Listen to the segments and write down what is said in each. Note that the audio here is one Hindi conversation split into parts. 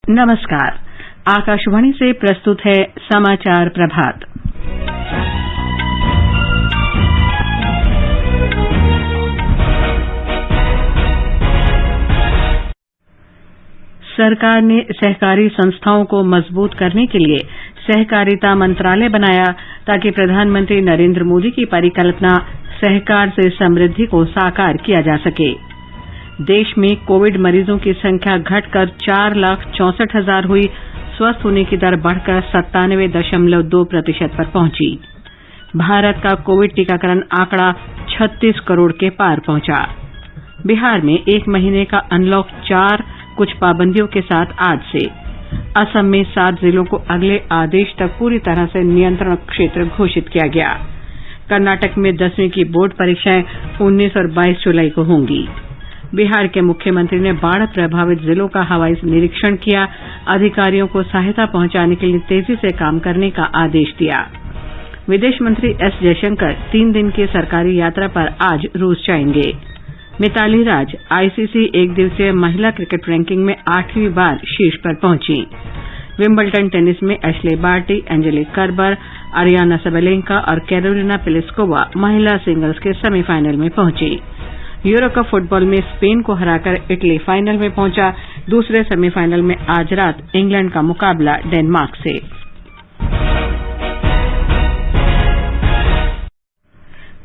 नमस्कार। आकाशवाणी से प्रस्तुत है समाचार प्रभात। सरकार ने सहकारी संस्थाओं को मजबूत करने के लिए सहकारिता मंत्रालय बनाया ताकि प्रधानमंत्री नरेंद्र मोदी की परिकल्पना सहकार से समृद्धि को साकार किया जा सके। देश में कोविड मरीजों की संख्या घटकर 4,64,000 हुई। स्वस्थ होने की दर बढ़कर 97.2% पर पहुंची। भारत का कोविड टीकाकरण आंकड़ा 36 करोड़ के पार पहुंचा। बिहार में 1 महीने का अनलॉक 4 कुछ पाबंदियों के साथ आज से। असम में 7 जिलों को अगले आदेश तक पूरी तरह से नियंत्रण क्षेत्र घोषित किया गया। कर्नाटक में 10वीं की बोर्ड परीक्षाएं 19 और 22 जुलाई को होंगी। बिहार के मुख्यमंत्री ने बाढ़ प्रभावित जिलों का हवाई निरीक्षण किया। अधिकारियों को सहायता पहुंचाने के लिए तेजी से काम करने का आदेश दिया। विदेश मंत्री एस जयशंकर 3 दिन की सरकारी यात्रा पर आज रूस जाएंगे। मिताली राज आईसीसी एक दिवसीय महिला क्रिकेट रैंकिंग में 8वीं बार शीर्ष पर पहुंची। विंबलडन टेनिस में Ashleigh Barty, Angelique Kerber, Aryna Sabalenka और कैरोलिना प्लिस्कोवा महिला सिंगल्स के सेमीफाइनल में पहुंची। यूरो कप फुटबॉल में स्पेन को हराकर इटली फाइनल में पहुंचा। दूसरे सेमीफाइनल में आज रात इंग्लैंड का मुकाबला डेनमार्क से।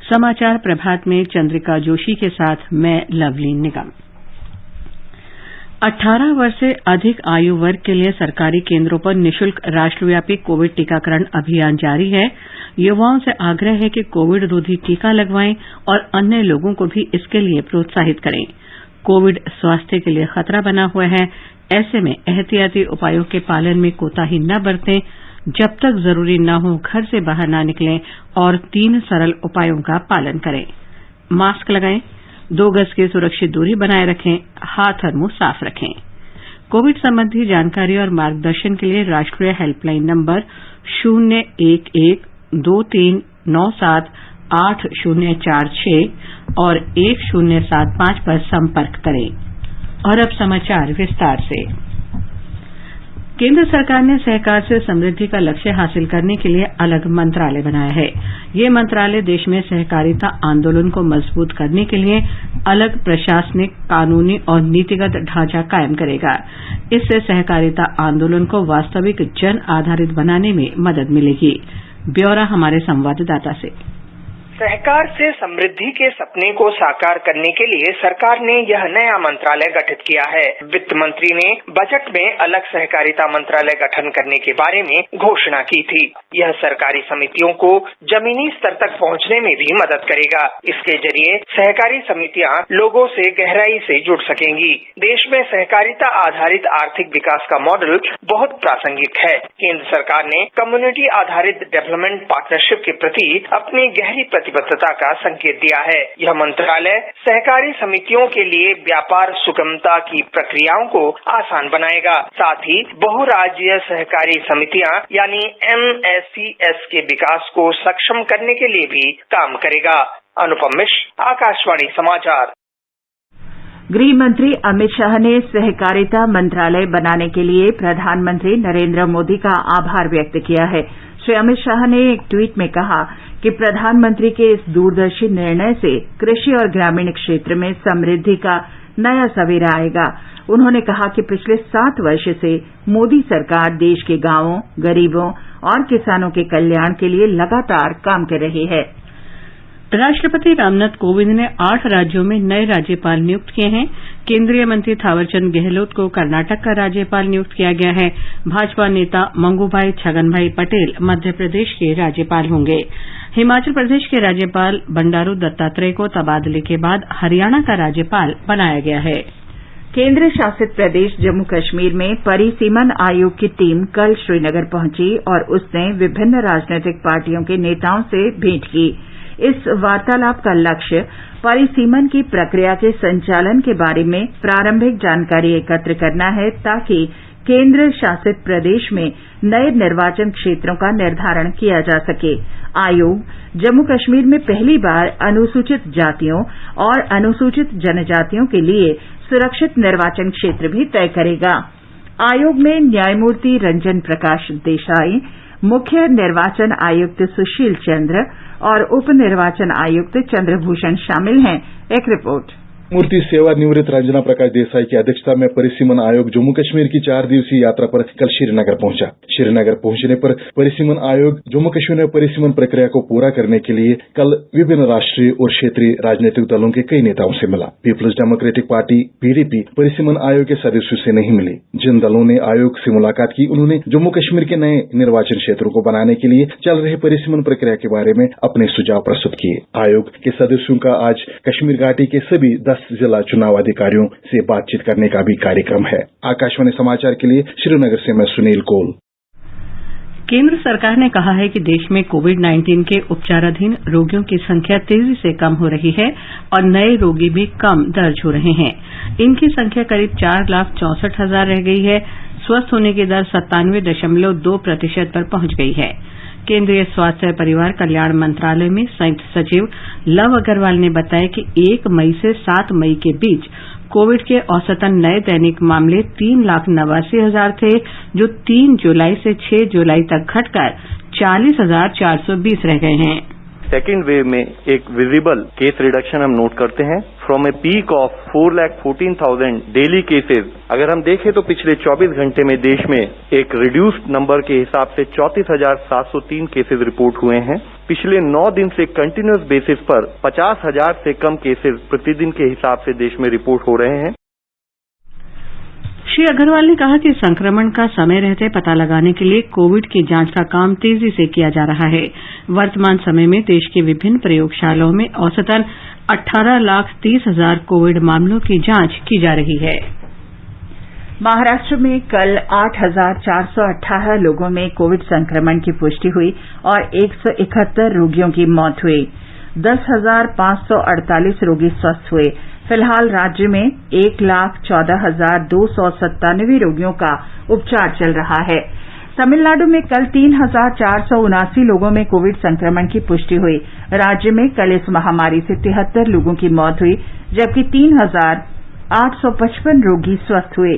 समाचार प्रभात में चंद्रिका जोशी के साथ मैं लवलीन निगम। 18 वर्ष से अधिक आयु वर्ग के लिए सरकारी केंद्रों पर निःशुल्क राष्ट्रव्यापी कोविड टीकाकरण अभियान जारी है। युवाओं से आग्रह है कि कोविड रोधी टीका लगवाएं और अन्य लोगों को भी इसके लिए प्रोत्साहित करें। कोविड स्वास्थ्य के लिए खतरा बना हुआ है। ऐसे में एहतियाती उपायों के पालन में कोताही न बरतें। जब तक जरूरी न हो घर से बाहर न निकलें और 3 सरल उपायों का पालन करें। मास्क लगाएं, 2 गज की सुरक्षित दूरी बनाए रखें, हाथ और मुंह साफ रखें। कोविड संबंधी जानकारी और मार्गदर्शन के लिए राष्ट्रीय हेल्पलाइन नंबर 011-2397-8046 और 1075 पर संपर्क करें। और अब समाचार विस्तार से। केंद्र सरकार ने सहकार से समृद्धि का लक्ष्य हासिल करने के लिए अलग मंत्रालय बनाया है। ये मंत्रालय देश में सहकारिता आंदोलन को मजबूत करने के लिए अलग प्रशासनिक, कानूनी और नीतिगत ढांचा कायम करेगा। इससे सहकारिता आंदोलन को वास्तविक जन आधारित बनाने में मदद मिलेगी। ब्यौरा हमारे संवाददाता से। सहकार से समृद्धि के सपने को साकार करने के लिए सरकार ने यह नया मंत्रालय गठित किया है। वित्त मंत्री ने बजट में अलग सहकारिता मंत्रालय गठन करने के बारे में घोषणा की थी। यह सरकारी समितियों को जमीनी स्तर तक पहुंचने में भी मदद करेगा। इसके जरिए सहकारी समितियां लोगों से गहराई से जुड़ सकेंगी। देश में सहकारिता आधारित आर्थिक विकास का मॉडल बहुत प्रासंगिक है। केंद्र सरकार ने कम्युनिटी आधारित डेवलपमेंट पार्टनरशिप के प्रति अपनी गहरी प्रतिबद्धता का संकेत दिया है। यह मंत्रालय सहकारी समितियों के लिए व्यापार सुगमता की प्रक्रियाओं को आसान बनाएगा। साथ ही बहुराज्यीय सहकारी समितियां यानी MSCS के विकास को सक्षम करने के लिए भी काम करेगा। अनुपम मिश्र, आकाशवाणी समाचार। गृह मंत्री अमित शाह ने सहकारिता मंत्रालय बनाने के लिए प्रधानमंत्री नरेंद्र मोदी का आभार व्यक्त किया है। श्री अमित शाह ने एक ट्वीट में कहा कि प्रधानमंत्री के इस दूरदर्शी निर्णय से कृषि और ग्रामीण क्षेत्र में समृद्धि का नया सवेरा आएगा। उन्होंने कहा कि पिछले 7 वर्ष से मोदी सरकार देश के गांवों, गरीबों और किसानों के कल्याण के लिए लगातार काम कर रही है। राष्ट्रपति रामनाथ कोविंद ने 8 राज्यों में नए राज्यपाल नियुक्त किए हैं। केंद्रीय मंत्री थावरचंद गहलोत को कर्नाटक का राज्यपाल नियुक्त किया गया है। भाजपा नेता मंगूभाई छगनभाई पटेल मध्य प्रदेश के राज्यपाल होंगे। हिमाचल प्रदेश के राज्यपाल बंडारू दत्तात्रेय को तबादले के बाद हरियाणा का राज्यपाल बनाया गया है। केंद्र शासित प्रदेश जम्मू कश्मीर में परिसीमन आयोग की टीम कल श्रीनगर पहुंची और उसने विभिन्न राजनीतिक पार्टियों के नेताओं से भेंट की। इस वार्तालाप का लक्ष्य परिसीमन की प्रक्रिया के संचालन के बारे में प्रारंभिक जानकारी एकत्र करना है ताकि केंद्र शासित प्रदेश में नए निर्वाचन क्षेत्रों का निर्धारण किया जा सके। आयोग जम्मू कश्मीर में पहली बार अनुसूचित जातियों और अनुसूचित जनजातियों के लिए सुरक्षित निर्वाचन क्षेत्र भी तय करेगा। आयोग में न्यायमूर्ति रंजन प्रकाश देसाई, मुख्य निर्वाचन आयुक्त सुशील चंद्र और उप निर्वाचन आयुक्त चंद्रभूषण शामिल हैं। एक रिपोर्ट। मूर्ति सेवानिवृत्त रंजना प्रकाश देसाई की अध्यक्षता में परिसीमन आयोग जम्मू कश्मीर की 4 दिवसीय यात्रा पर कल श्रीनगर पहुंचा। श्रीनगर पहुंचने पर परिसीमन आयोग जम्मू कश्मीर में परिसीमन प्रक्रिया को पूरा करने के लिए कल विभिन्न राष्ट्रीय और क्षेत्रीय राजनीतिक दलों के कई नेताओं से मिला। पीपुल्स डेमोक्रेटिक पार्टी PDP परिसीमन आयोग के सदस्यों से नहीं मिली। जिन दलों ने आयोग से मुलाकात की, उन्होंने जम्मू कश्मीर के नए निर्वाचन क्षेत्रों को बनाने के लिए चल रहे परिसीमन प्रक्रिया के बारे में अपने सुझाव प्रस्तुत किए। आयोग के सदस्यों का आज कश्मीर घाटी के सभी 10 जिला चुनाव अधिकारियों से बातचीत करने का भी कार्यक्रम है। आकाशवाणी समाचार के लिए श्रीनगर से मैं सुनील कौल। केंद्र सरकार ने कहा है कि देश में कोविड-19 के उपचाराधीन रोगियों की संख्या तेजी से कम हो रही है और नए रोगी भी कम दर्ज हो रहे हैं। इनकी संख्या करीब 4,64,000 रह गई है। स्वस्थ होने की दर 97.2% पर पहुंच गई है। केंद्रीय स्वास्थ्य और परिवार कल्याण मंत्रालय में संयुक्त सचिव लव अग्रवाल ने बताया कि 1 मई से 7 मई के बीच कोविड के औसतन नए दैनिक मामले 3,89,000 थे, जो 3 जुलाई से 6 जुलाई तक घटकर 40,420 रह गए हैं। सेकेंड वेव में एक विजिबल केस रिडक्शन हम नोट करते हैं। From a peak of 4,14,000 daily cases, अगर हम देखें तो पिछले 24 घंटे में देश में एक रिड्यूस्ड नंबर के हिसाब से 34,703 केसेज रिपोर्ट हुए हैं। पिछले 9 दिन से कंटिन्यूअस बेसिस पर 50,000 से कम केसेज प्रतिदिन के हिसाब से देश में रिपोर्ट हो रहे हैं। श्री अग्रवाल ने कहा कि संक्रमण का समय रहते पता लगाने के लिए कोविड की जांच का काम तेजी से किया जा रहा है। वर्तमान समय में देश की विभिन्न प्रयोगशालाओं में औसतन 18,30,000 कोविड मामलों की जांच की जा रही है। महाराष्ट्र में कल 8,418 लोगों में कोविड संक्रमण की पुष्टि हुई और 171 रोगियों की मौत हुई। 10,548 रोगी स्वस्थ हुए। फिलहाल राज्य में 1,14,297 रोगियों का उपचार चल रहा है। तमिलनाडु में कल 3,479 लोगों में कोविड संक्रमण की पुष्टि हुई। राज्य में कल इस महामारी से 73 लोगों की मौत हुई, जबकि 3,855 रोगी स्वस्थ हुए।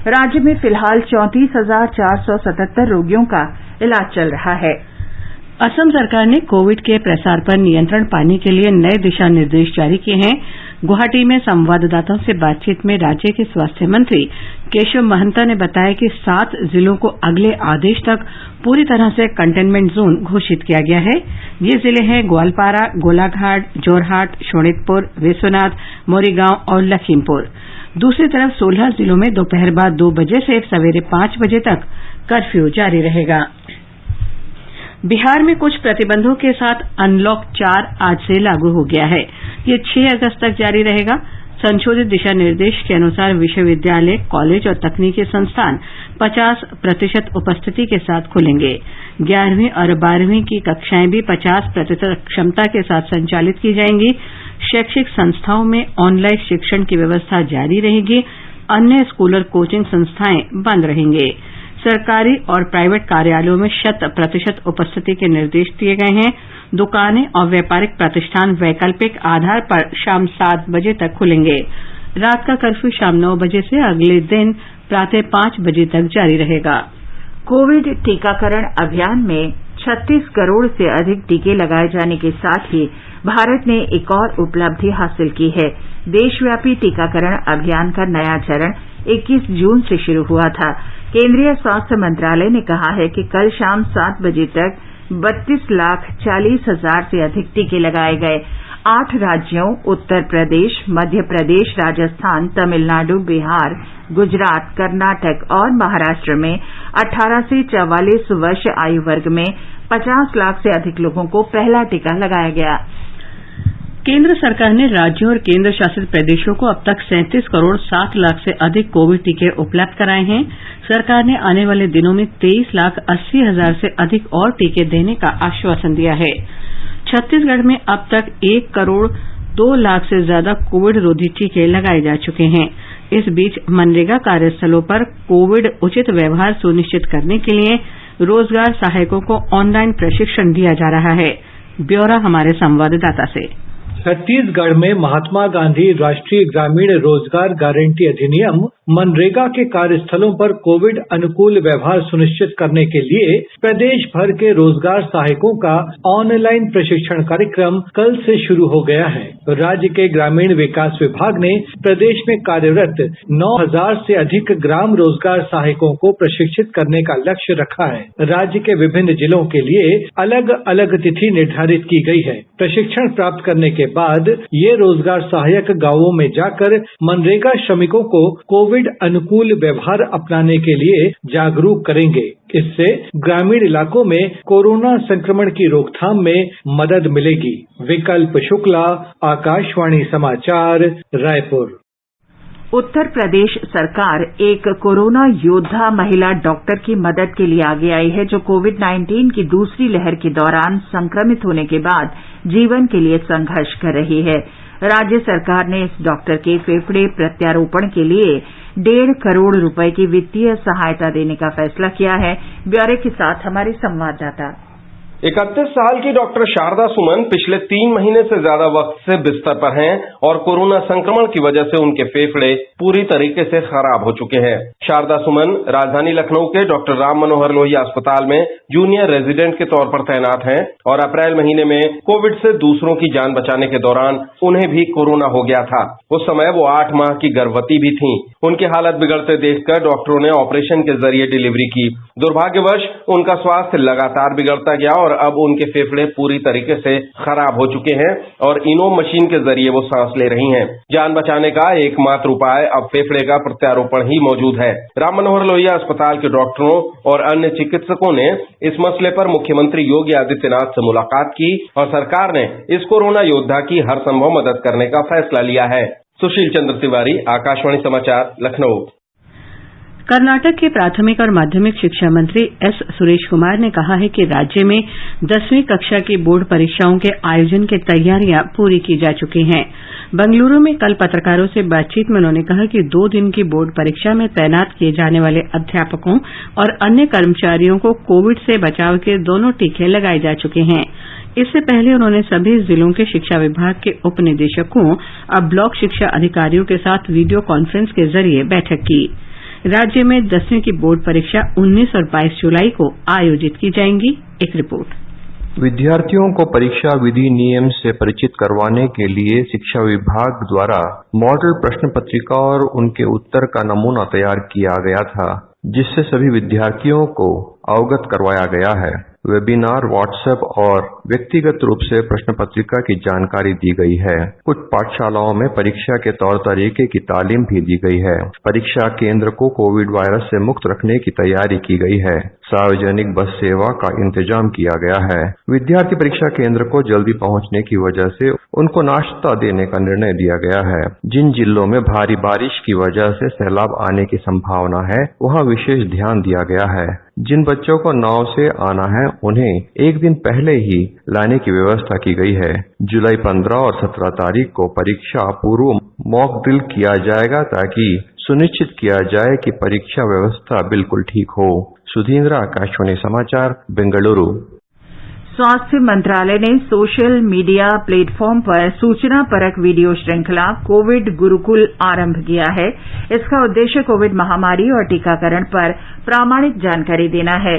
राज्य में फिलहाल 34,477 रोगियों का इलाज चल रहा है। असम सरकार ने कोविड के प्रसार पर नियंत्रण पाने के लिए नए दिशा निर्देश जारी किए हैं। गुवाहाटी में संवाददाताओं से बातचीत में राज्य के स्वास्थ्य मंत्री केशव महंता ने बताया कि 7 जिलों को अगले आदेश तक पूरी तरह से कंटेनमेंट जोन घोषित किया गया है। ये जिले हैं ग्वालपारा, गोलाघाट, जोरहाट, शोणितपुर, विश्वनाथ, मोरीगांव और लखीमपुर। दूसरी तरफ 16 जिलों में दोपहर बाद 2 बजे से सवेरे 5 बजे तक कर्फ्यू जारी रहेगा। बिहार में कुछ प्रतिबंधों के साथ अनलॉक 4 आज से लागू हो गया है। ये 6 अगस्त तक जारी रहेगा। संशोधित दिशा निर्देश के अनुसार विश्वविद्यालय, कॉलेज और तकनीकी संस्थान 50% उपस्थिति के साथ खुलेंगे। 11वीं और 12वीं की कक्षाएं भी 50% क्षमता के साथ संचालित की जाएंगी। शैक्षिक संस्थाओं में ऑनलाइन शिक्षण की व्यवस्था जारी रहेगी। अन्य स्कूल और कोचिंग संस्थाएं बंद रहेंगे। सरकारी और प्राइवेट कार्यालयों में 100% उपस्थिति के निर्देश दिए गए हैं। दुकानें और व्यापारिक प्रतिष्ठान वैकल्पिक आधार पर शाम 7 बजे तक खुलेंगे। रात का कर्फ्यू शाम 9 बजे से अगले दिन प्रातः 5 बजे तक जारी रहेगा। कोविड टीकाकरण अभियान में 36 करोड़ से अधिक टीके लगाए जाने के साथ ही भारत ने एक और उपलब्धि हासिल की है। देशव्यापी टीकाकरण अभियान का नया चरण 21 जून से शुरू हुआ था। केंद्रीय स्वास्थ्य मंत्रालय ने कहा है कि कल शाम 7 बजे तक 32,40,000 से अधिक टीके लगाए गए। 8 राज्यों उत्तर प्रदेश, मध्य प्रदेश, राजस्थान, तमिलनाडु, बिहार, गुजरात, कर्नाटक और महाराष्ट्र में 18 से 44 वर्ष आयु वर्ग में 50 लाख से अधिक लोगों को पहला टीका लगाया गया। केंद्र सरकार ने राज्यों और केंद्र शासित प्रदेशों को अब तक 37 करोड़ 7 लाख से अधिक कोविड टीके उपलब्ध कराए हैं। सरकार ने आने वाले दिनों में 23,80,000 से अधिक और टीके देने का आश्वासन दिया है। छत्तीसगढ़ में अब तक 1 करोड़ 2 लाख से ज्यादा कोविड रोधी टीके लगाए जा चुके हैं। इस बीच मनरेगा कार्यस्थलों पर कोविड उचित व्यवहार सुनिश्चित करने के लिए रोजगार सहायकों को ऑनलाइन प्रशिक्षण दिया जा रहा है। ब्यौरा हमारे संवाददाता से। छत्तीसगढ़ में महात्मा गांधी राष्ट्रीय ग्रामीण रोजगार गारंटी अधिनियम मनरेगा के कार्यस्थलों पर कोविड अनुकूल व्यवहार सुनिश्चित करने के लिए प्रदेश भर के रोजगार सहायकों का ऑनलाइन प्रशिक्षण कार्यक्रम कल से शुरू हो गया है। राज्य के ग्रामीण विकास विभाग ने प्रदेश में कार्यरत 9,000 से अधिक ग्राम रोजगार सहायकों को प्रशिक्षित करने का लक्ष्य रखा है। राज्य के विभिन्न जिलों के लिए अलग अलग तिथि निर्धारित की गई है। प्रशिक्षण प्राप्त करने के बाद ये रोजगार सहायक गांवों में जाकर मनरेगा श्रमिकों को कोविड अनुकूल व्यवहार अपनाने के लिए जागरूक करेंगे। इससे ग्रामीण इलाकों में कोरोना संक्रमण की रोकथाम में मदद मिलेगी। विकल्प शुक्ला, आकाशवाणी समाचार, रायपुर। उत्तर प्रदेश सरकार एक कोरोना योद्धा महिला डॉक्टर की मदद के लिए आगे आई है, जो कोविड-19 की दूसरी लहर के दौरान संक्रमित होने के बाद जीवन के लिए संघर्ष कर रही है। राज्य सरकार ने इस डॉक्टर के फेफड़े प्रत्यारोपण के लिए 1.5 करोड़ रुपए की वित्तीय सहायता देने का फैसला किया है। ब्यौरे के साथ हमारे संवाददाता। 31 साल की डॉक्टर शारदा सुमन पिछले 3 महीने से ज्यादा वक्त से बिस्तर पर हैं और कोरोना संक्रमण की वजह से उनके फेफड़े पूरी तरीके से खराब हो चुके हैं। शारदा सुमन राजधानी लखनऊ के डॉक्टर राम मनोहर लोहिया अस्पताल में जूनियर रेजिडेंट के तौर पर तैनात हैं और अप्रैल महीने में कोविड से दूसरों की जान बचाने के दौरान उन्हें भी कोरोना हो गया था। उस समय वो 8 माह की गर्भवती भी थीं। उनकी हालत बिगड़ते देखकर डॉक्टरों ने ऑपरेशन के जरिए डिलीवरी की। दुर्भाग्यवश उनका स्वास्थ्य लगातार बिगड़ता गया और अब उनके फेफड़े पूरी तरीके से खराब हो चुके हैं और इनो मशीन के जरिए वो सांस ले रही हैं। जान बचाने का एकमात्र उपाय अब फेफड़े का प्रत्यारोपण ही मौजूद है। राम मनोहर लोहिया अस्पताल के डॉक्टरों और अन्य चिकित्सकों ने इस मसले पर मुख्यमंत्री योगी आदित्यनाथ से मुलाकात की और सरकार ने इस कोरोना योद्धा की हर संभव मदद करने का फैसला लिया है। सुशील चंद्र तिवारी, आकाशवाणी समाचार, लखनऊ। कर्नाटक के प्राथमिक और माध्यमिक शिक्षा मंत्री एस सुरेश कुमार ने कहा है कि राज्य में 10वीं कक्षा की बोर्ड परीक्षाओं के आयोजन की तैयारियां पूरी की जा चुकी हैं। बंगलुरू में कल पत्रकारों से बातचीत में उन्होंने कहा कि 2 दिन की बोर्ड परीक्षा में तैनात किए जाने वाले अध्यापकों और अन्य कर्मचारियों को कोविड से बचाव के दोनों टीके लगाए जा चुके हैं। इससे पहले उन्होंने सभी जिलों के शिक्षा विभाग के उप निदेशकों और ब्लॉक शिक्षा अधिकारियों के साथ वीडियो कॉन्फ्रेंस के जरिए बैठक की। राज्य में 10वीं की बोर्ड परीक्षा 19 और 22 जुलाई को आयोजित की जाएंगी। एक रिपोर्ट। विद्यार्थियों को परीक्षा विधि नियम से परिचित करवाने के लिए शिक्षा विभाग द्वारा मॉडल प्रश्न पत्रिका और उनके उत्तर का नमूना तैयार किया गया था, जिससे सभी विद्यार्थियों को अवगत करवाया गया है। वेबिनार, व्हाट्सएप और व्यक्तिगत रूप से प्रश्न पत्रिका की जानकारी दी गई है। कुछ पाठशालाओं में परीक्षा के तौर तरीके की तालीम भी दी गई है। परीक्षा केंद्र को कोविड वायरस से मुक्त रखने की तैयारी की गई है। सार्वजनिक बस सेवा का इंतजाम किया गया है। विद्यार्थी परीक्षा केंद्र को जल्दी पहुंचने की वजह से उनको नाश्ता देने का निर्णय दिया गया है। जिन जिलों में भारी बारिश की वजह से सैलाब आने की संभावना है, वहां विशेष ध्यान दिया गया है। जिन बच्चों को नाव से आना है, उन्हें एक दिन पहले ही लाने की व्यवस्था की गई है। जुलाई 15 और 17 तारीख को परीक्षा पूर्व मॉक ड्रिल किया जाएगा ताकि सुनिश्चित किया जाए कि परीक्षा व्यवस्था बिल्कुल ठीक हो। सुधींद्र, आकाशवाणी समाचार, बेंगलुरु। स्वास्थ्य मंत्रालय ने सोशल मीडिया प्लेटफॉर्म पर सूचना परक वीडियो श्रृंखला कोविड गुरुकुल आरंभ किया है। इसका उद्देश्य कोविड महामारी और टीकाकरण पर प्रामाणिक जानकारी देना है।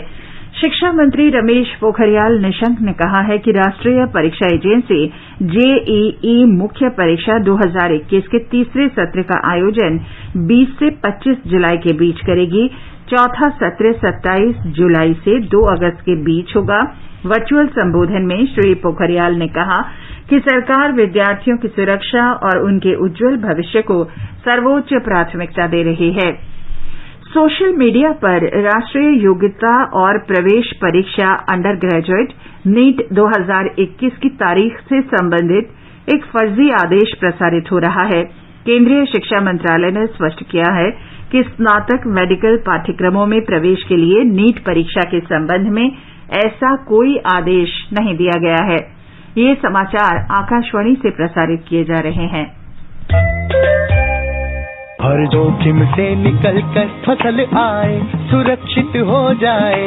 शिक्षा मंत्री रमेश पोखरियाल निशंक ने कहा है कि राष्ट्रीय परीक्षा एजेंसी जेईई मुख्य परीक्षा 2021 के तीसरे सत्र का आयोजन 20 से 25 जुलाई के बीच करेगी। चौथा सत्र 27 जुलाई से 2 अगस्त के बीच होगा। वर्चुअल संबोधन में श्री पोखरियाल ने कहा कि सरकार विद्यार्थियों की सुरक्षा और उनके उज्जवल भविष्य को सर्वोच्च प्राथमिकता दे रही है। सोशल मीडिया पर राष्ट्रीय योग्यता और प्रवेश परीक्षा अंडर ग्रेजुएट नीट 2021 की तारीख से संबंधित एक फर्जी आदेश प्रसारित हो रहा है। केंद्रीय शिक्षा मंत्रालय ने स्पष्ट किया है कि स्नातक मेडिकल पाठ्यक्रमों में प्रवेश के लिए नीट परीक्षा के संबंध में ऐसा कोई आदेश नहीं दिया गया है। ये समाचार आकाशवाणी से प्रसारित किए जा रहे हैं। हर जोखिम से निकल कर फसल आए, सुरक्षित हो जाए।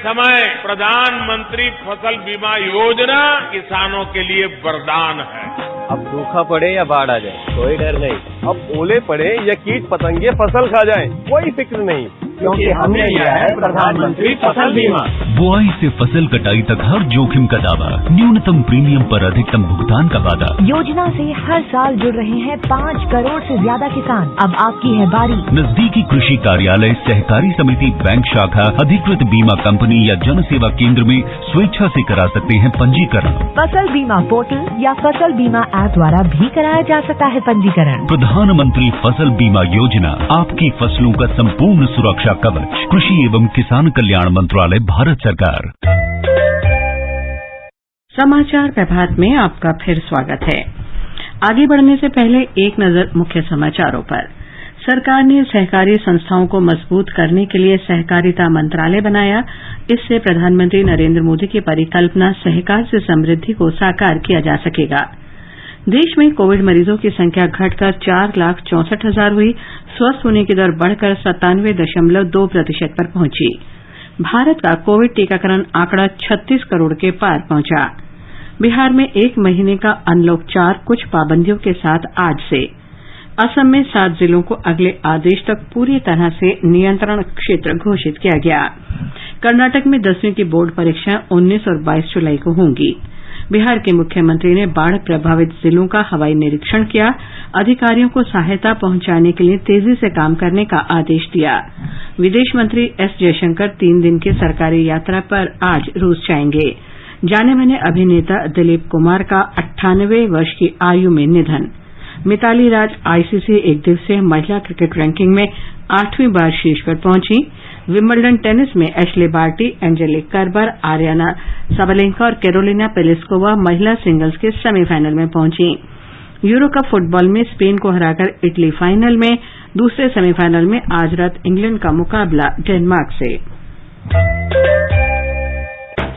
समय प्रधानमंत्री फसल बीमा योजना किसानों के लिए वरदान है। अब सूखा पड़े या बाढ़ आ जाए कोई डर नहीं, अब ओले पड़े या कीट पतंगे फसल खा जाए कोई फिक्र नहीं, क्योंकि हमने लिया है प्रधानमंत्री फसल बीमा। बुआई से फसल कटाई तक हर जोखिम का दावा, न्यूनतम प्रीमियम पर अधिकतम भुगतान का वादा। योजना से हर साल जुड़ रहे हैं 5 करोड़ से ज्यादा किसान। अब आपकी है बारी। नजदीकी कृषि कार्यालय, सहकारी समिति, बैंक शाखा, अधिकृत बीमा कंपनी या जन सेवा केंद्र में स्वेच्छा से करा सकते हैं पंजीकरण। फसल बीमा पोर्टल या फसल बीमा ऐप द्वारा भी कराया जा सकता है पंजीकरण। प्रधानमंत्री फसल बीमा योजना, आपकी फसलों का संपूर्ण सुरक्षा कवच। कृषि एवं किसान कल्याण मंत्रालय, भारत सरकार। समाचार प्रभात में आपका फिर स्वागत है। आगे बढ़ने से पहले एक नजर मुख्य समाचारों पर। सरकार ने सहकारी संस्थाओं को मजबूत करने के लिए सहकारिता मंत्रालय बनाया। इससे प्रधानमंत्री नरेंद्र मोदी की परिकल्पना सहकार से समृद्धि को साकार किया जा सकेगा। देश में कोविड मरीजों की संख्या घटकर 4,64,000 हुई। स्वस्थ होने की दर बढ़कर 97.2% पर पहुंची। भारत का कोविड टीकाकरण आंकड़ा 36 करोड़ के पार पहुंचा। बिहार में 1 महीने का अनलॉक 4 कुछ पाबंदियों के साथ आज से। असम में 7 जिलों को अगले आदेश तक पूरी तरह से नियंत्रण क्षेत्र घोषित किया गया। कर्नाटक में 10वीं की बोर्ड परीक्षाएं 19 और 22 जुलाई को होंगी। बिहार के मुख्यमंत्री ने बाढ़ प्रभावित जिलों का हवाई निरीक्षण किया। अधिकारियों को सहायता पहुंचाने के लिए तेजी से काम करने का आदेश दिया। विदेश मंत्री एस जयशंकर 3 दिन की सरकारी यात्रा पर आज रूस जाएंगे। जाने-माने अभिनेता दिलीप कुमार का 98 वर्ष की आयु में निधन। मिताली राज आईसीसी एकदिवसीय महिला क्रिकेट रैंकिंग में 8वीं बार शीर्ष पर पहुंची। विंबलडन टेनिस में Ashleigh Barty, Angelique Kerber, Aryna Sabalenka और कैरोलिना पेलिस्कोवा महिला सिंगल्स के सेमीफाइनल में पहुंची। यूरो कप फुटबॉल में स्पेन को हराकर इटली फाइनल में। दूसरे सेमीफाइनल में आज रात इंग्लैंड का मुकाबला डेनमार्क से।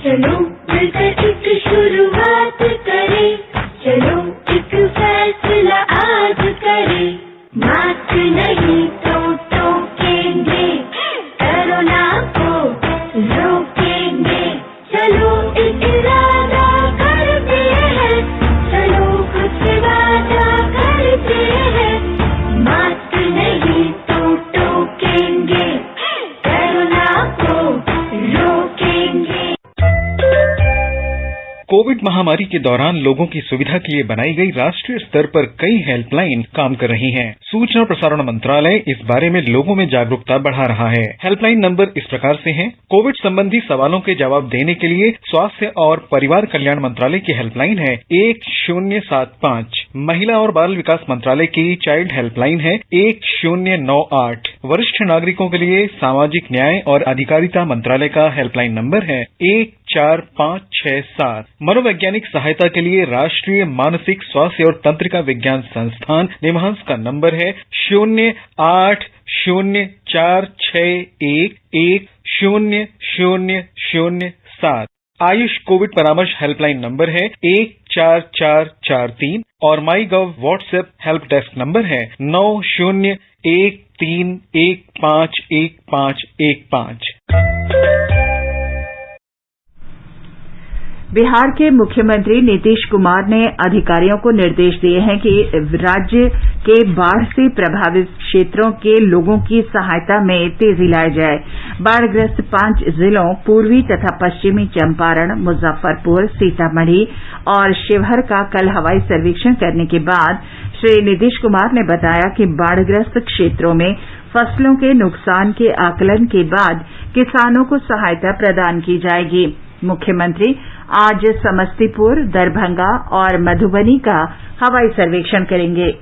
चलो मिलकर एक शुरुआत करें, चलो एक फैसला आज करें, मास्क नहीं तो टोकेंगे, कोरोना को रोकेंगे, चलो एक इरादा करते हैं, चलो कुछ वादा करते हैं, मास्क नहीं तो टोकेंगे, कोरोना को रोकेंगे। कोविड महामारी के दौरान लोगों की सुविधा के लिए बनाई गई राष्ट्रीय स्तर पर कई हेल्पलाइन काम कर रही हैं। सूचना और प्रसारण मंत्रालय इस बारे में लोगों में जागरूकता बढ़ा रहा है। हेल्पलाइन नंबर इस प्रकार से हैं। कोविड संबंधी सवालों के जवाब देने के लिए स्वास्थ्य और परिवार कल्याण मंत्रालय की हेल्पलाइन है 1075। महिला और बाल विकास मंत्रालय की चाइल्ड हेल्पलाइन है 1098। वरिष्ठ नागरिकों के लिए सामाजिक न्याय और अधिकारिता मंत्रालय का हेल्पलाइन नंबर है 14567। मनोवैज्ञानिक सहायता के लिए राष्ट्रीय मानसिक स्वास्थ्य और तंत्रिका विज्ञान संस्थान निमहांस का नंबर है 080461100007। आयुष कोविड परामर्श हेल्पलाइन नंबर है 14443 और माई गव व्हाट्सएप हेल्प डेस्क नंबर है 9013151515। बिहार के मुख्यमंत्री नीतीश कुमार ने अधिकारियों को निर्देश दिए हैं कि राज्य के बाढ़ से प्रभावित क्षेत्रों के लोगों की सहायता में तेजी लाई जाए। बाढ़ग्रस्त 5 जिलों पूर्वी तथा पश्चिमी चंपारण, मुजफ्फरपुर, सीतामढ़ी और शिवहर का कल हवाई सर्वेक्षण करने के बाद श्री नीतीश कुमार ने बताया कि बाढ़ग्रस्त क्षेत्रों में फसलों के नुकसान के आकलन के बाद किसानों को सहायता प्रदान की जाएगी। मुख्यमंत्री आज समस्तीपुर, दरभंगा और मधुबनी का हवाई सर्वेक्षण करेंगे।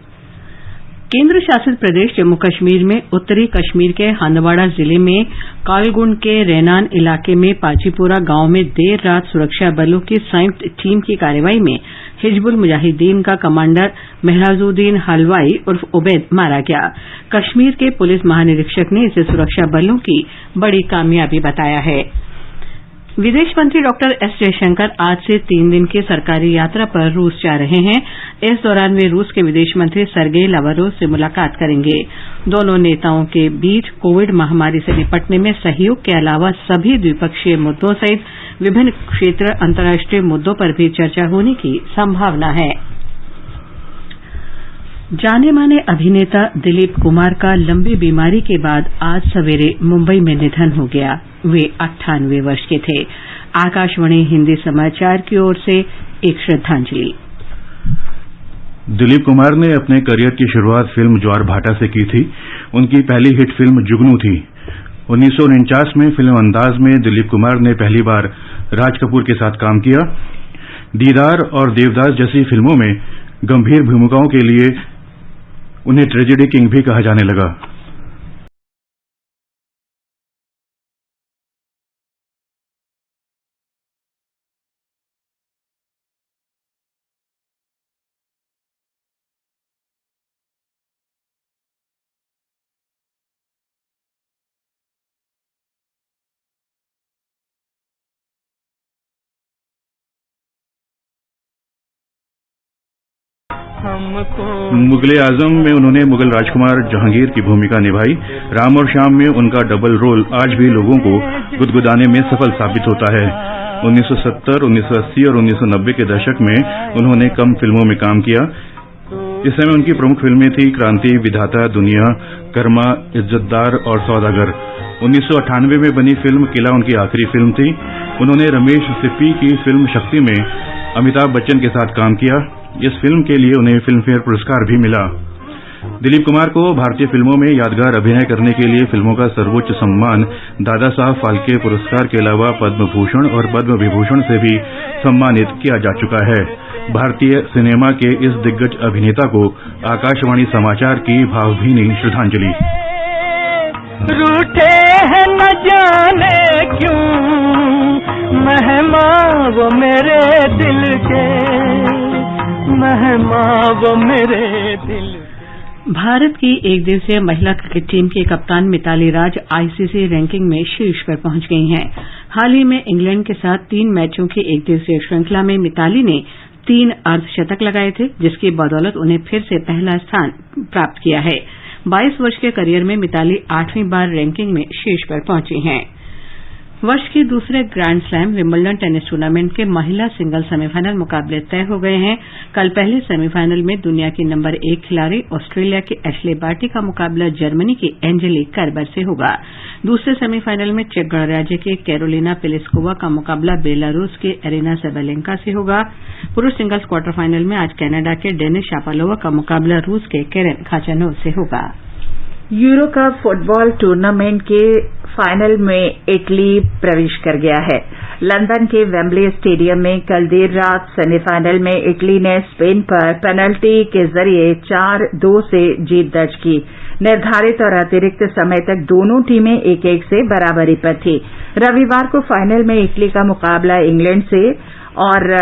केंद्र शासित प्रदेश जम्मू कश्मीर में उत्तरी कश्मीर के हंदवाड़ा जिले में कालगुंड के रैनान इलाके में पाचीपुरा गांव में देर रात सुरक्षा बलों की संयुक्त टीम की कार्रवाई में हिजबुल मुजाहिदीन का कमांडर मेहराजुद्दीन हलवाई उर्फ उबैद मारा गया। कश्मीर के पुलिस महानिरीक्षक ने इसे सुरक्षा बलों की बड़ी कामयाबी बताया है। विदेश मंत्री डॉक्टर एस जयशंकर आज से 3 दिन की सरकारी यात्रा पर रूस जा रहे हैं। इस दौरान वे रूस के विदेश मंत्री सर्गेई लावरोव से मुलाकात करेंगे। दोनों नेताओं के बीच कोविड महामारी से निपटने में सहयोग के अलावा सभी द्विपक्षीय मुद्दों सहित विभिन्न क्षेत्र अंतर्राष्ट्रीय मुद्दों पर भी चर्चा होने की संभावना है। जाने माने अभिनेता दिलीप कुमार का लंबी बीमारी के बाद आज सवेरे मुंबई में निधन हो गया। वे 98 वर्ष के थे। आकाशवाणी हिंदी समाचार की ओर से एक श्रद्धांजलि। दिलीप कुमार ने अपने करियर की शुरुआत फिल्म ज्वार भाटा से की थी। उनकी पहली हिट फिल्म जुगनू थी। 1949 में फिल्म अंदाज में दिलीप कुमार ने पहली बार राज कपूर के साथ काम किया। दीदार और देवदास जैसी फिल्मों में गंभीर भूमिकाओं के लिए उन्हें ट्रेजेडी किंग भी कहा जाने लगा। मुगले आजम में उन्होंने मुगल राजकुमार जहांगीर की भूमिका निभाई। राम और श्याम में उनका डबल रोल आज भी लोगों को गुदगुदाने में सफल साबित होता है। 1970, 1980 और 1990 के दशक में उन्होंने कम फिल्मों में काम किया। इस समय उनकी प्रमुख फिल्में थी क्रांति, विधाता, दुनिया, कर्मा, इज्जतदार और सौदागर। 1998 में बनी फिल्म किला उनकी आखिरी फिल्म थी। उन्होंने रमेश सिप्पी की फिल्म शक्ति में अमिताभ बच्चन के साथ काम किया। इस फिल्म के लिए उन्हें फिल्म फेयर पुरस्कार भी मिला। दिलीप कुमार को भारतीय फिल्मों में यादगार अभिनय करने के लिए फिल्मों का सर्वोच्च सम्मान दादा साहब फाल्के पुरस्कार के अलावा पद्म भूषण और पद्म विभूषण से भी सम्मानित किया जा चुका है। भारतीय सिनेमा के इस दिग्गज अभिनेता को आकाशवाणी समाचार की भावभीनी श्रद्धांजलि। रूठे हैं न जाने क्यों मेहमान वो मेरे दिल के, मेहमान वो मेरे दिल। भारत की एक दिवसीय महिला क्रिकेट टीम की कप्तान मिताली राज आईसीसी रैंकिंग में शीर्ष पर पहुंच गई हैं। हाल ही में इंग्लैंड के साथ 3 मैचों की एक दिवसीय श्रृंखला में मिताली ने 3 अर्धशतक लगाए थे, जिसकी बदौलत उन्हें फिर से पहला स्थान प्राप्त किया है। 22 वर्ष के करियर में मिताली 8वीं बार रैंकिंग में शीर्ष पर पहुंची हैं। वर्ष के दूसरे grand slam Wimbledon tennis tournament के महिला सिंगल सेमीफाइनल मुकाबले तय हो गए हैं। कल पहले सेमीफाइनल में दुनिया की नंबर 1 खिलाड़ी ऑस्ट्रेलिया के एशले बार्टी का मुकाबला जर्मनी की एंजेलिक कर्बर से होगा। दूसरे सेमीफाइनल में चेक गणराज्य के कैरोलिना पिलिस्कोवा का मुकाबला बेलारूस के एरिना सेबेलेंका से होगा। पुरुष सिंगल्स क्वार्टर फाइनल में आज कनाडा के डेनिस शापोवालोव का मुकाबला रूस के केरेन खाचानोव से होगा। यूरो कप फुटबॉल टूर्नामेंट के फाइनल में इटली प्रवेश कर गया है। लंदन के वेम्बले स्टेडियम में कल देर रात सेमीफाइनल में इटली ने स्पेन पर पेनल्टी के जरिए 4-2 से जीत दर्ज की। निर्धारित और अतिरिक्त समय तक दोनों टीमें 1-1 से बराबरी पर थी। रविवार को फाइनल में इटली का मुकाबला इंग्लैंड से और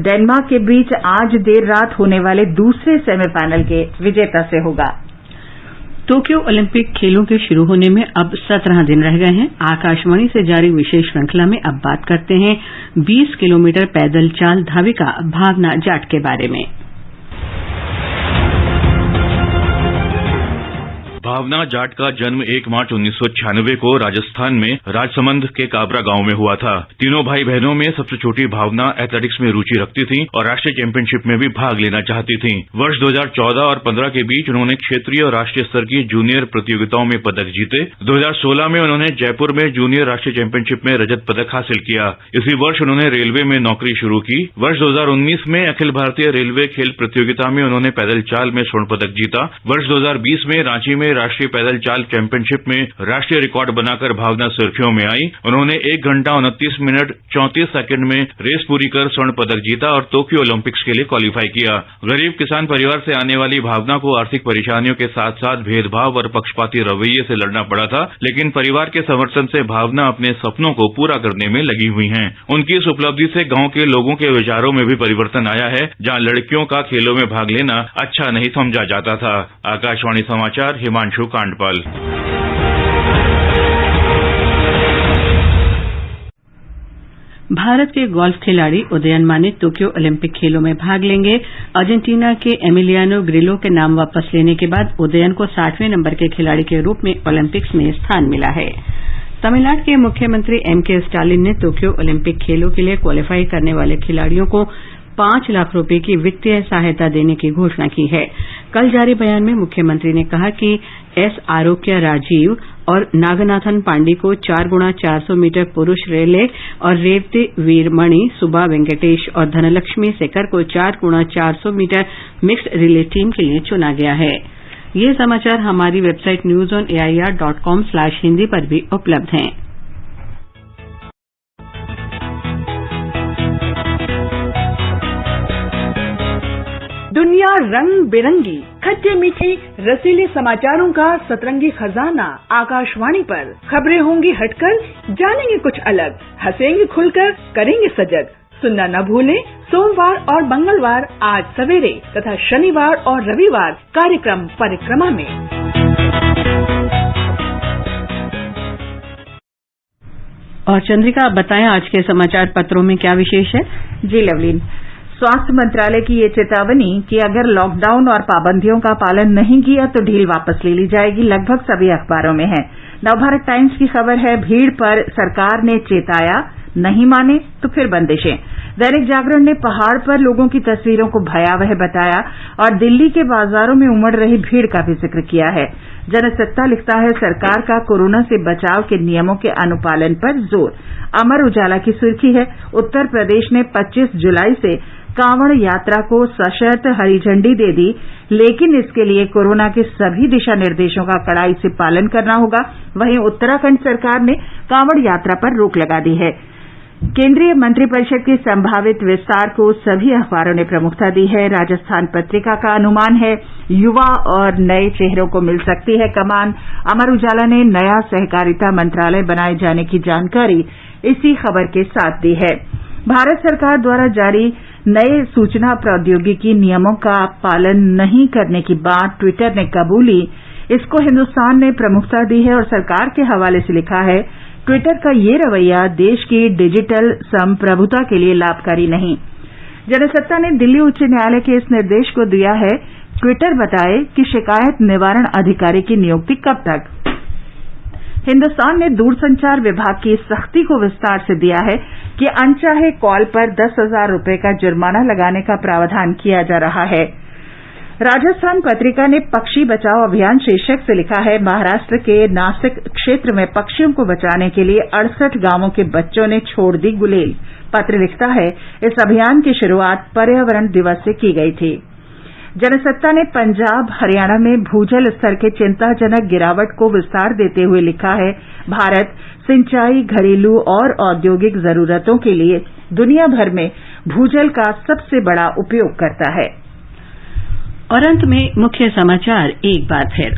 डेनमार्क के बीच आज देर रात होने वाले दूसरे सेमीफाइनल के विजेता से होगा। टोक्यो ओलंपिक खेलों के शुरू होने में अब 17 दिन रह गए हैं। आकाशवाणी से जारी विशेष श्रृंखला में अब बात करते हैं 20 किलोमीटर पैदल चाल धाविका भावना जाट के बारे में। भावना जाट का जन्म 1 मार्च 1996 को राजस्थान में राजसमंद के काबरा गांव में हुआ था। तीनों भाई बहनों में सबसे छोटी भावना एथलेटिक्स में रुचि रखती थी और राष्ट्रीय चैंपियनशिप में भी भाग लेना चाहती थी। वर्ष 2014 और 15 के बीच उन्होंने क्षेत्रीय और राष्ट्रीय स्तर की जूनियर प्रतियोगिताओं में पदक जीते। 2016 में उन्होंने जयपुर में जूनियर राष्ट्रीय चैंपियनशिप में रजत पदक हासिल किया। इसी वर्ष उन्होंने रेलवे में नौकरी शुरू की। वर्ष 2019 में अखिल भारतीय रेलवे खेल प्रतियोगिता में उन्होंने पैदल चाल में स्वर्ण पदक जीता। वर्ष 2020 में रांची में राष्ट्रीय पैदल चाल चैंपियनशिप में राष्ट्रीय रिकॉर्ड बनाकर भावना सुर्खियों में आई। उन्होंने 1 घंटा 29 मिनट 34 सेकंड में रेस पूरी कर स्वर्ण पदक जीता और टोक्यो ओलंपिक्स के लिए क्वालिफाई किया। गरीब किसान परिवार से आने वाली भावना को आर्थिक परेशानियों के साथ साथ भेदभाव और पक्षपाती रवैये से लड़ना पड़ा था, लेकिन परिवार के समर्थन से भावना अपने सपनों को पूरा करने में लगी हुई हैं। उनकी इस उपलब्धि से गांव के लोगों के विचारों में भी परिवर्तन आया है, जहां लड़कियों का खेलों में भाग लेना अच्छा नहीं समझा जाता था। आकाशवाणी समाचार, हिमांशु कांडपाल। भारत के गोल्फ खिलाड़ी उदयनमाने टोक्यो ओलिंपिक खेलों में भाग लेंगे। अर्जेंटीना के एमिलियानो ग्रिलो के नाम वापस लेने के बाद उदयन को 60वें नंबर के खिलाड़ी के रूप में ओलिंपिक्स में स्थान मिला है। तमिलनाडु के मुख्यमंत्री एम.के. स्टालिन ने टोक्यो ओलिंपिक खेलों के लिए क्वालीफाई करने वाले खिलाड़ियों को 5 लाख रुपए की वित्तीय सहायता देने की घोषणा की है। कल जारी बयान में मुख्यमंत्री ने कहा कि एस. आरोक्य राजीव और नागनाथन पांडे को 4x400 मीटर पुरुष रिले और रेवती वीरमणि, सुबा वेंकटेश और धनलक्ष्मी सेकर को 4x400 metre mixed relay team के लिए चुना गया है। ये समाचार हमारी वेबसाइट newsonair.com/hindi पर भी उपलब्ध हैं। दुनिया रंग बिरंगी, खट्टे मीठे रसीले समाचारों का सतरंगी खजाना आकाशवाणी पर। खबरें होंगी हटकर, जानेंगे कुछ अलग, हंसेंगे खुलकर, करेंगे सजग। सुनना न भूलें सोमवार और मंगलवार 8 सवेरे तथा शनिवार और रविवार कार्यक्रम परिक्रमा में। और चंद्रिका, आप बताएं आज के समाचार पत्रों में क्या विशेष है? जी लवलीन, स्वास्थ्य मंत्रालय की ये चेतावनी कि अगर लॉकडाउन और पाबंदियों का पालन नहीं किया तो ढील वापस ले ली जाएगी, लगभग सभी अखबारों में है। नवभारत टाइम्स की खबर है, भीड़ पर सरकार ने चेताया, नहीं माने तो फिर बंदिशें। दैनिक जागरण ने पहाड़ पर लोगों की तस्वीरों को भयावह बताया और दिल्ली के बाजारों में उमड़ रही भीड़ का भी जिक्र किया है। जनसत्ता लिखता है, सरकार का कोरोना से बचाव के नियमों के अनुपालन पर जोर। अमर उजाला की सुर्खी है, उत्तर प्रदेश ने 25 जुलाई से कांवड़ यात्रा को सशर्त हरी झंडी दे दी, लेकिन इसके लिए कोरोना के सभी दिशा निर्देशों का कड़ाई से पालन करना होगा। वहीं उत्तराखंड सरकार ने कांवड़ यात्रा पर रोक लगा दी है। केंद्रीय मंत्रिपरिषद के संभावित विस्तार को सभी अखबारों ने प्रमुखता दी है। राजस्थान पत्रिका का अनुमान है, युवा और नए चेहरों को मिल सकती है कमान। अमर उजाला ने नया सहकारिता मंत्रालय बनाए जाने की जानकारी इसी खबर के साथ दी है। भारत सरकार द्वारा जारी नए सूचना प्रौद्योगिकी नियमों का पालन नहीं करने की बात ट्विटर ने कबूली। इसको हिंदुस्तान ने प्रमुखता दी है और सरकार के हवाले से लिखा है, ट्विटर का ये रवैया देश की डिजिटल संप्रभुता के लिए लाभकारी नहीं। जनसत्ता ने दिल्ली उच्च न्यायालय के इस निर्देश को दिया है, ट्विटर बताए कि शिकायत निवारण अधिकारी की नियुक्ति कब तक। हिंदुस्तान ने दूरसंचार विभाग की सख्ती को विस्तार से दिया है कि अनचाहे कॉल पर 10,000 रुपए का जुर्माना लगाने का प्रावधान किया जा रहा है। राजस्थान पत्रिका ने पक्षी बचाओ अभियान शीर्षक से लिखा है, महाराष्ट्र के नासिक क्षेत्र में पक्षियों को बचाने के लिए 68 गांवों के बच्चों ने छोड़ दी गुलेल। पत्र लिखता है, इस अभियान की शुरुआत पर्यावरण दिवस से की गई थी। जनसत्ता ने पंजाब हरियाणा में भूजल स्तर के चिंताजनक गिरावट को विस्तार देते हुए लिखा है, भारत सिंचाई, घरेलू और औद्योगिक जरूरतों के लिए दुनिया भर में भूजल का सबसे बड़ा उपयोग करता है। और अंत में मुख्य समाचार एक बार फिर।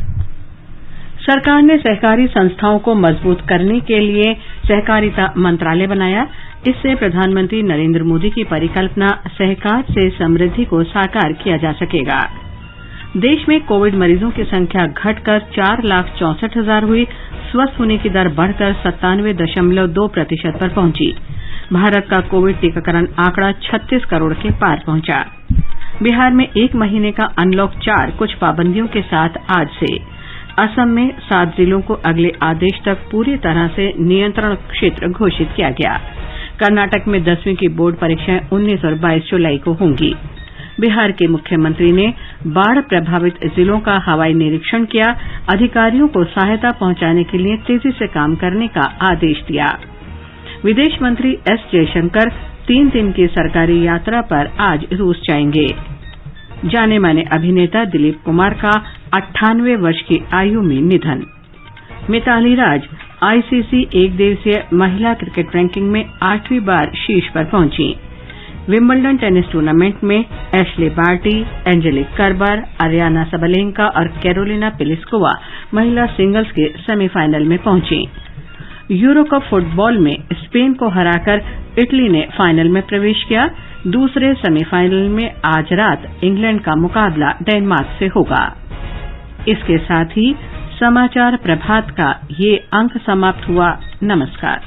सरकार ने सहकारी संस्थाओं को मजबूत करने के लिए सहकारिता मंत्रालय बनाया। इससे प्रधानमंत्री नरेंद्र मोदी की परिकल्पना सहकार से समृद्धि को साकार किया जा सकेगा। देश में कोविड मरीजों की संख्या घटकर 4,64,000 हुई। स्वस्थ होने की दर बढ़कर 97.2% पर पहुंची। भारत का कोविड टीकाकरण आंकड़ा 36 करोड़ के पार पहुंचा। बिहार में 1 महीने का अनलॉक 4 कुछ पाबंदियों के साथ आज से। असम में 7 जिलों को अगले आदेश तक पूरी तरह से नियंत्रण क्षेत्र घोषित किया गया। कर्नाटक में 10वीं की बोर्ड परीक्षाएं 19 और 22 जुलाई को होंगी। बिहार के मुख्यमंत्री ने बाढ़ प्रभावित जिलों का हवाई निरीक्षण किया। अधिकारियों को सहायता पहुंचाने के लिए तेजी से काम करने का आदेश दिया। विदेश मंत्री एस जयशंकर 3 दिन की सरकारी यात्रा पर आज रूस जाएंगे। जाने माने अभिनेता दिलीप कुमार का 98 वर्ष की आयु में निधन। मिताली राज आईसीसी एक दिवसीय महिला क्रिकेट रैंकिंग में 8वीं बार शीर्ष पर पहुंची। विंबलडन टेनिस टूर्नामेंट में Ashleigh Barty, Angelique Kerber, Aryna Sabalenka और कैरोलिना प्लिस्कोवा महिला सिंगल्स के सेमीफाइनल में पहुंची। यूरो कप फुटबॉल में स्पेन को हराकर इटली ने फाइनल में प्रवेश किया। दूसरे सेमीफाइनल में आज रात इंग्लैंड का मुकाबला डेनमार्क से होगा। इसके साथ ही समाचार प्रभात का ये अंक समाप्त हुआ। नमस्कार।